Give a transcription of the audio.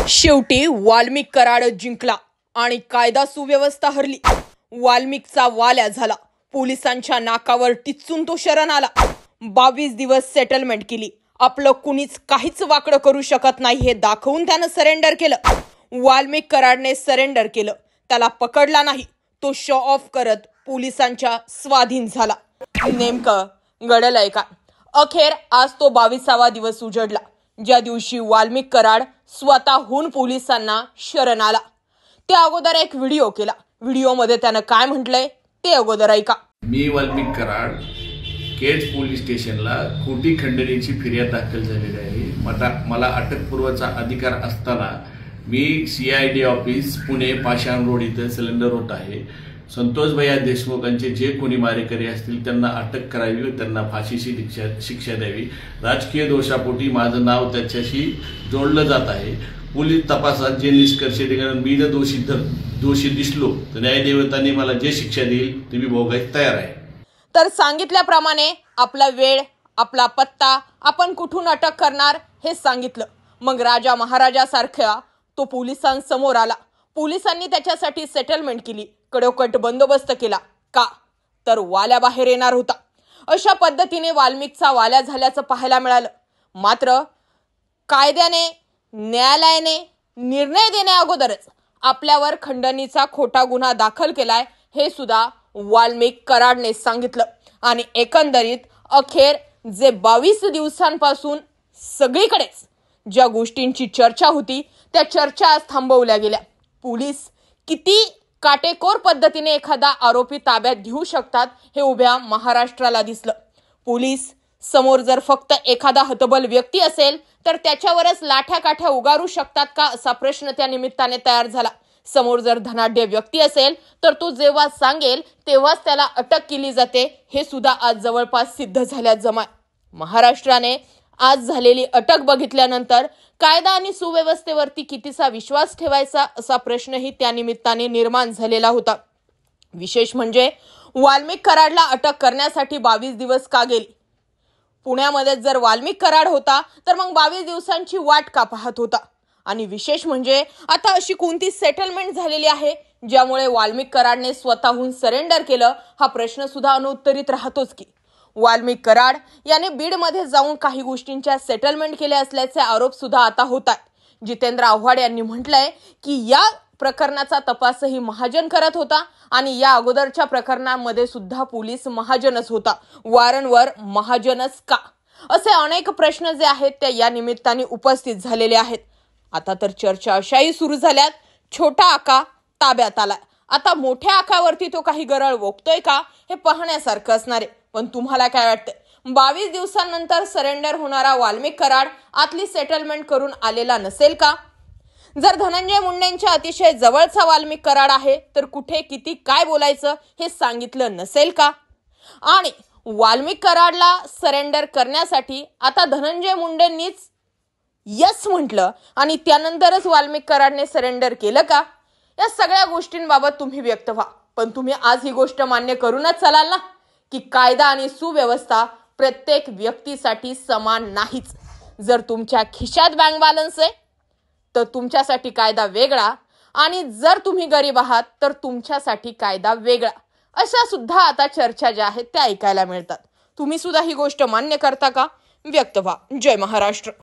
शेवटी वाल्मिक कराड जिंकला आणि कायदा सुव्यवस्था हरली। वाल्मिकचा वाल्या झाला। पोलिसांच्या नाकावर टिचून तो शरण आला। 22 दिवस सेटलमेंट केली। आपलं कुणीच काहीच वाकडं करू शकत नाही हे दाखवून त्याने सरेंडर केलं। वाल्मिक कराडने सरेंडर केलं। त्याला पकडला नाही। तो शो ऑफ करत पोलिसांच्या स्वाधीन झाला। नेमकं घडलंय का? अखेर आज तो 22वा दिवस उजडला, ज्या दिवशी वाल्मिक कराड स्वतःहून पोलिसांना शरण आला। त्या अगोदर एक व्हिडिओ केला। व्हिडिओमध्ये त्याने काय म्हटलंय ते अगोदर ऐका। मी वाल्मिक कराड केज पोलीस स्टेशनला खोटी खंडणीची फिर्याद दाखल झालेली आहे। मला अटकपूर्वचा अधिकार असताना मी सीआयडी ऑफिस पुणे पाषाण रोड इथे सिलेंडर होत आहे। संतोष भैया देशमुखांचे जे कोणी मारेकरी असतील त्यांना अटक करावी व त्यांना फाशीची शिक्षा द्यावी। राजकीय दोषापोटी माझं नाव त्याच्याशी जोडलं जात आहे। पोलीस तपासात जे निष्कर्ष निघाले, मी जर दोषी दिसलो तर न्यायदेवतांनी मला जे शिक्षा देईल ती मी भोगायला तयार आहे। तर सांगितल्याप्रमाणे आपला वेळ, आपला पत्ता, आपण कुठून अटक करणार हे सांगितलं। मग राजा महाराजासारखा तो पोलिसांसमोर आला। पोलिसांनी त्याच्यासाठी सेटलमेंट केली, कडोकट बंदोबस्त केला। का तर वाल्या बाहेर येणार होता। अशा पद्धतीने वाल्मिकचा वाल्या झाल्याचं पाहायला मिळालं। मात्र कायद्याने, न्यायालयाने निर्णय देण्या अगोदरच आपल्यावर खंडणीचा खोटा गुन्हा दाखल केलाय हे सुद्धा वाल्मिक कराडने सांगितलं। आणि एकंदरीत अखेर जे 22 दिवसांपासून सगळीकडेच ज्या गोष्टींची चर्चा होती त्या चर्चा आज थांबवल्या गेल्या। पोलीस किती काटेकोर पद्धतीने एखादा आरोपी ताब्यात घेऊ शकतात हे उभ्या महाराष्ट्राला दिसलं। पोलीस समोर जर फक्त एखादा हतबल व्यक्ती असेल तर त्याच्यावरच लाठ्या काठ्या उगारू शकतात का असा प्रश्न त्या निमित्ताने तयार झाला। समोर जर धनाढ्य व्यक्ती असेल तर तो जेव्हा सांगेल तेव्हाच त्याला अटक केली जाते हे सुद्धा आज जवळपास सिद्ध झाल्यात जमाय। महाराष्ट्राने आज झालेली अटक बघितल्यानंतर कायदा आणि सुव्यवस्थेवरती कितीसा विश्वास ठेवायचा असा प्रश्नही त्या निमित्ताने निर्माण झालेला होता। विशेष म्हणजे वाल्मिक कराडला अटक करण्यासाठी 22 दिवस का गेली? पुण्यामध्ये जर वाल्मिक कराड होता तर मग 22 दिवसांची वाट का पाहत होता? आणि विशेष म्हणजे आता अशी कोणती सेटलमेंट झालेली आहे ज्यामुळे वाल्मिक कराडने स्वतःहून सरेंडर केलं हा प्रश्न सुद्धा अनुत्तरित राहतोच की। वाल्मिक कराड याने बीडमध्ये जाऊन काही गोष्टींच्या सेटलमेंट केल्या असल्याचे आरोप सुद्धा आता होत आहेत। जितेंद्र आव्हाड यांनी म्हटलंय की या प्रकरणाचा तपासही महाजन करत होता आणि या अगोदरच्या प्रकरणांमध्ये सुद्धा पोलीस महाजनच होता। वारंवार महाजनच का असे अनेक प्रश्न जे आहेत ते या निमित्ताने उपस्थित झालेले आहेत। आता तर चर्चा अशाही सुरू झाल्यात, छोटा आका ताब्यात आलाय। आता मोठ्या आकावरती तो काही गरळ वोगतोय का हे पाहण्यासारखं असणार आहे। पण तुम्हाला काय वाटतंय? 22 दिवसांनंतर सरेंडर होणारा वाल्मिक कराड आतली सेटलमेंट करून आलेला नसेल का? जर धनंजय मुंडेंच्या अतिशय जवळचा वाल्मिक कराड आहे तर कुठे किती काय बोलायचं हे सांगितलं नसेल का? आणि वाल्मिक कराडला सरेंडर करण्यासाठी आता धनंजय मुंडेंनीच यस म्हटलं आणि त्यानंतरच वाल्मिक कराडने सरेंडर केलं का? या सगळ्या गोष्टींबाबत तुम्ही व्यक्त व्हा। पण तुम्ही आज ही गोष्ट मान्य करूनच चालाल ना की कायदा आणि सुव्यवस्था प्रत्येक व्यक्तीसाठी समान नाहीच। जर तुमच्या खिशात बँक बॅलन्स आहे तर तुमच्यासाठी कायदा वेगळा आणि जर तुम्ही गरीब आहात तर तुमच्यासाठी कायदा वेगळा, अशा सुद्धा आता चर्चा ज्या आहेत त्या ऐकायला मिळतात। तुम्ही सुद्धा ही गोष्ट मान्य करता का? व्यक्त व्हा। जय महाराष्ट्र।